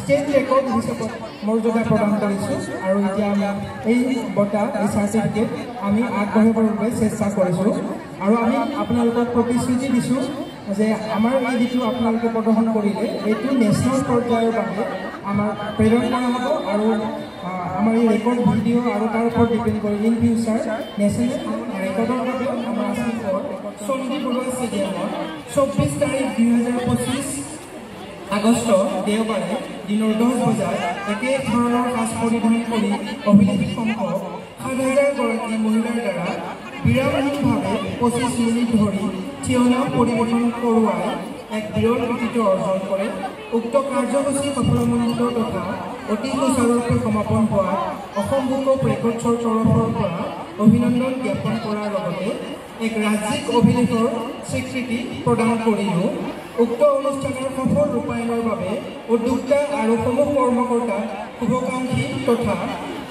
State record হিচাপত মৰ্যাদা প্ৰদান কৰিছোঁ আৰু এতিয়া আমি এই বঁটা এই চাৰ্টিফিকেট আমি আগবঢ়াবৰ বাবে চেষ্টা কৰিছোঁ আৰু আমি আপোনালোকক প্ৰতিশ্ৰুতি দিছোঁ যে আমাৰ এই যিটো আপোনালোকে প্ৰদৰ্শন কৰিলে এইটো নেশ্যনেল পৰ্যায়ৰ বাবে আমাৰ প্ৰেৰণ কৰা হ'ব আৰু আমাৰ এই ৰেকৰ্ড ভিডিঅ' আৰু তাৰ ওপৰত ডিপেণ্ড কৰি ইন ফিউচাৰ নেশ্যনেল ৰেকৰ্ডৰ বাবে আমাৰ চণ্ডী বৰুৱা ষ্টেডিয়ামত 24 তাৰিখ 2025 আগষ্ট দেওবাৰে দিনৰ 10 বজাত একে ধৰণৰ সাজ পৰিধান কৰি অভিলেখ সংখ্যক 7,000 মহিলাৰ দ্বাৰা বিৰামহীনভাৱে 25 মিনিট ধৰি থিয়নাম পৰিৱেশন কৰোৱাই এক বিৰল কৃতিত্ব অৰ্জন কৰে। উক্ত কাৰ্যসূচী সফলমণ্ডিত তথা অতি সুচাৰুৰূপে সমাপন হোৱাত অসম বুক অফ ৰেকৰ্ডছৰ তৰফৰ পৰা অভিনন্দন জ্ঞাপন কৰাৰ লগতে এক ৰাজ্যিক অভিলেখৰ স্বীকৃতি প্ৰদান কৰিও উক্ত অনুষ্ঠানৰ সফল ৰূপায়ণৰ বাবে উদ্যোক্তা আৰু সমূহ কৰ্মকৰ্তা শুভাকাংক্ষী তথা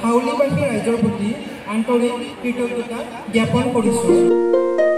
হাউলিবাসী ৰাইজৰ প্ৰতি আন্তৰিক কৃতজ্ঞতা জ্ঞাপন কৰিছোঁ।